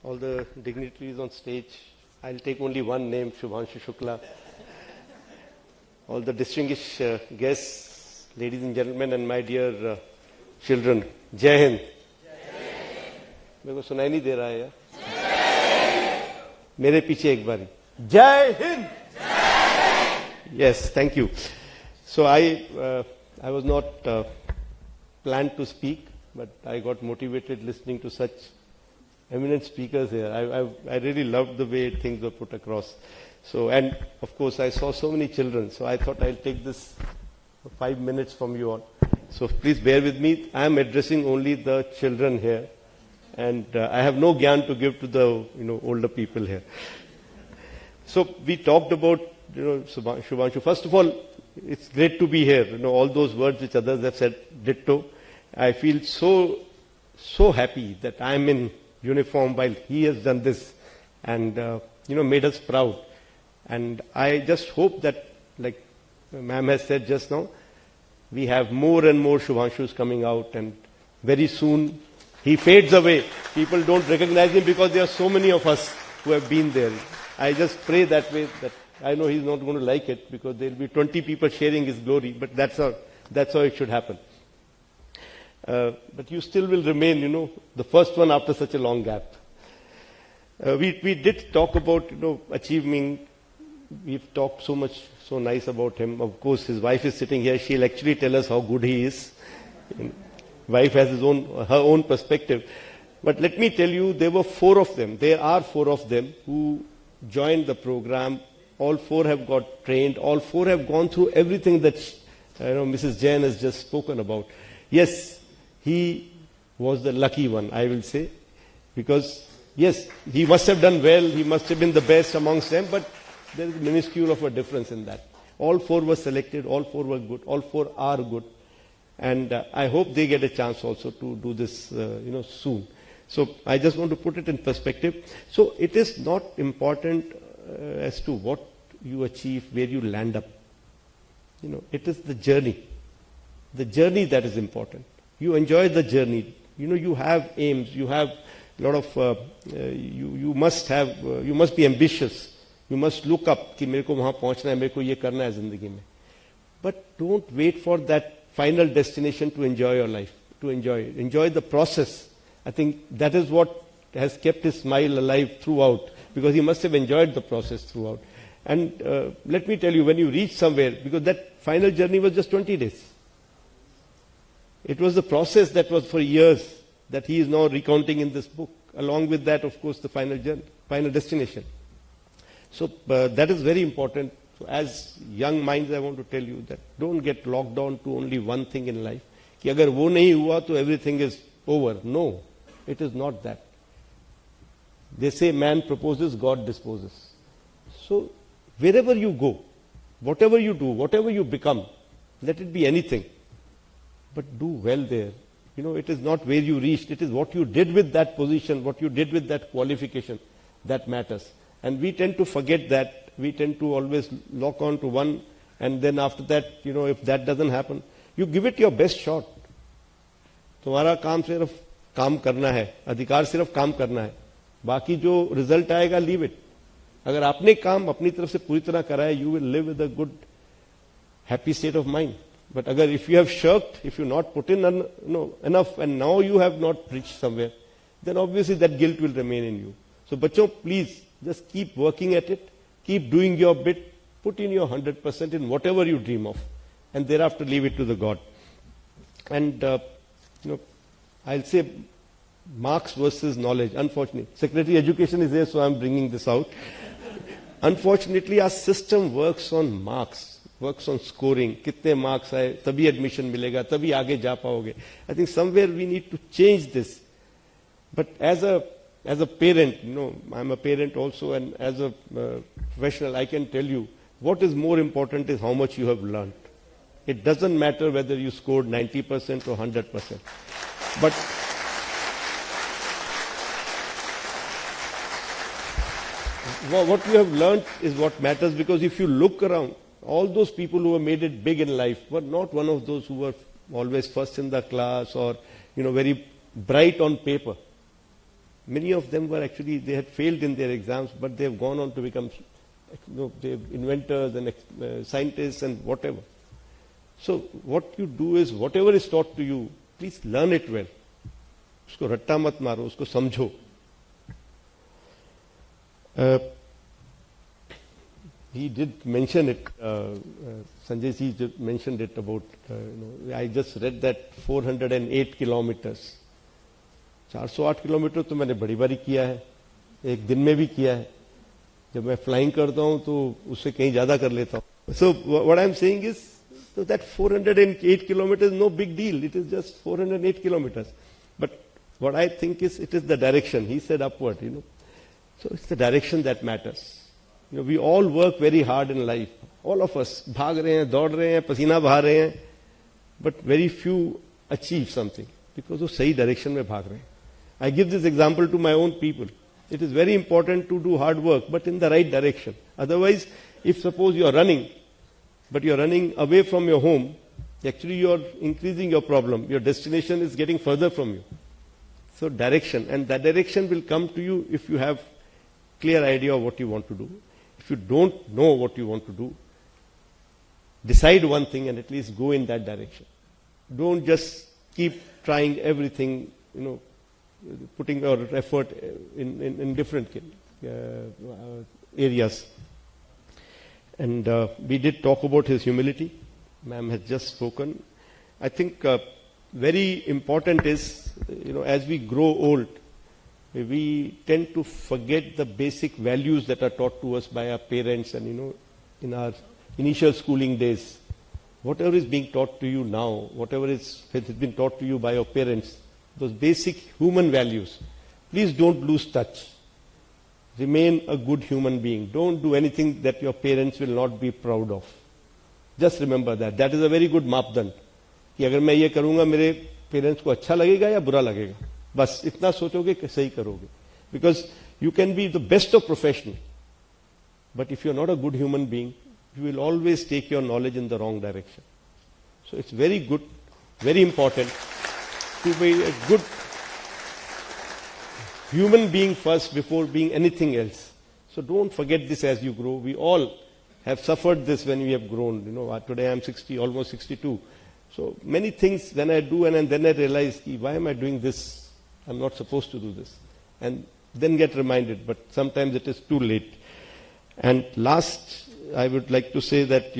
all the dignitaries on stage. I'll take only one name, Shubhanshu Shukla. All the distinguished guests, ladies and gentlemen, and my dear children. Jai Hind. मेरे को सुनाई नहीं दे रहा है यार. मेरे पीछे एक बारी. Jai Hind. Yes, thank you. So I was not planned to speak, but I got motivated listening to such eminent speakers here. I really loved the way things were put across. So, and of course I saw so many children, so I thought I'll take this 5 minutes from you all. So please bear with me. I am addressing only the children here, and I have no gyan to give to the older people here. So we talked about Shubhanshu. First of all, it's great to be here. All those words which others have said, ditto. I feel so happy that I'm in uniform while he has done this and made us proud. And I just hope that, like ma'am has said just now, we have more and more Shubhanshus coming out, and very soon he fades away. People don't recognize him because there are so many of us who have been there. I just pray that way, that I know he's not going to like it because there will be 20 people sharing his glory, but that's how it should happen. But you still will remain, the first one after such a long gap. We did talk about, achieving. We've talked so nice about him. Of course, his wife is sitting here. She'll actually tell us how good he is. Wife has her own perspective. But let me tell you, there are 4 of them who joined the program. All 4 have got trained. All 4 have gone through everything that Mrs. Jain has just spoken about. Yes, he was the lucky one, I will say, because yes, he must have done well. He must have been the best amongst them, but there is minuscule of a difference in that. All 4 were selected. All 4 were good. All 4 are good, and I hope they get a chance also to do this, soon. So I just want to put it in perspective. So it is not important as to what you achieve, where you land up. It is the journey that is important. You enjoy the journey. You have aims. You have a lot of. You must be ambitious. You must look up कि मेरे को वहाँ पहुँचना है, मेरे को ये करना है जिंदगी में. But don't wait for that final destination to enjoy your life. To enjoy the process. I think that is what has kept his smile alive throughout, because he must have enjoyed the process throughout. And let me tell you, when you reach somewhere, because that final journey was just 20 days. It was the process that was for years that he is now recounting in this book. Along with that, of course, the final journey, final destination. So that is very important. So as young minds, I want to tell you that don't get locked down to only one thing in life. कि अगर वो नहीं हुआ तो everything is over. No, it is not that. They say man proposes, God disposes. So wherever you go, whatever you do, whatever you become, let it be anything, but do well there. It is not where you reached, it is what you did with that position, what you did with that qualification that matters. And we tend to forget that. We tend to always lock on to one, and then after that, if that doesn't happen, you give it your best shot. तुम्हारा काम सिर्फ काम करना है, अधिकार सिर्फ काम करना है. बाकी जो रिजल्ट आएगा, लीव इट. अगर आपने काम अपनी तरफ से पूरी तरह करा है, you will live with a good, happy state of mind. But अगर if you have shirked, if you not put in enough, and now you have not reached somewhere, then obviously that guilt will remain in you. So बच्चों, please just keep working at it, keep doing your bit, put in your 100% in whatever you dream of, and thereafter leave it to the God. And I'll say marks versus knowledge. Unfortunately, Secretary Education is there, so I'm bringing this out. Unfortunately, our system works on marks, works on scoring. कितने marks आए, तभी admission मिलेगा, तभी आगे जा पाओगे. I think somewhere we need to change this. But as a parent, I'm a parent also, and as a professional, I can tell you, what is more important is how much you have learned. It doesn't matter whether you scored 90% or 100%. But what you have learned is what matters, because if you look around, all those people who have made it big in life were not one of those who were always first in the class or, very bright on paper. Many of them were actually, they had failed in their exams, but they have gone on to become they're inventors and scientists and whatever. So what you do is, whatever is taught to you, please learn it well. उसको रट्टा मत मारो, उसको समझो. He did mention it, Sanjay ji mentioned it about, I just read that 408 kilometers. 408 kilometre तो मैंने बड़ी बारी किया है, एक दिन में भी किया है. जब मैं फ्लाइंग करता हूं तो उससे कहीं ज्यादा कर लेता हूं. So what I'm saying is, so that 408 kilometers is no big deal. It is just 408 kilometers. But what I think is, it is the direction. He said upward, So it's the direction that matters. We all work very hard in life. All of us भाग रहे हैं, दौड़ रहे हैं, पसीना बहा रहे हैं, but very few achieve something because वो सही direction में भाग रहे हैं. I give this example to my own people. It is very important to do hard work, but in the right direction. Otherwise, if suppose you are running, but you are running away from your home, actually you are increasing your problem. Your destination is getting further from you. So direction, and that direction will come to you if you have clear idea of what you want to do. If you don't know what you want to do, decide one thing and at least go in that direction. Don't just keep trying everything, putting your effort in different areas. And we did talk about his humility. Ma'am has just spoken. I think very important is, as we grow old, we tend to forget the basic values that are taught to us by our parents and, in our initial schooling days. Whatever is being taught to you now, whatever has been taught to you by your parents, those basic human values, please don't lose touch. Remain a good human being. Don't do anything that your parents will not be proud of. Just remember that. That is a very good मापदंड कि अगर मैं ये करूंगा मेरे parents को अच्छा लगेगा या बुरा लगेगा. बस इतना सोचोगे कि सही करोगे. Because you can be the best of professional, but if you're not a good human being, you will always take your knowledge in the wrong direction. So it's very good, very important to be a good human being first before being anything else. So don't forget this as you grow. We all have suffered this when we have grown. Today I'm 60, almost 62. So many things when I do and then I realize, why am I doing this? I'm not supposed to do this. And then get reminded, but sometimes it is too late. And last, I would like to say that,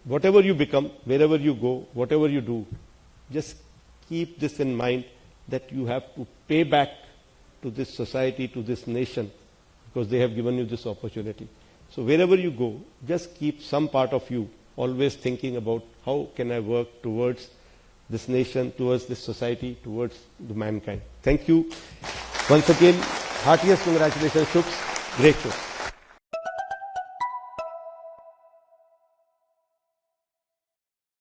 whatever you become, wherever you go, whatever you do, just keep this in mind that you have to pay back to this society, to this nation, because they have given you this opportunity. So wherever you go, just keep some part of you always thinking about how can I work towards this nation, towards this society, towards the mankind. Thank you. Once again, heartiest congratulations, Shubh. Great show.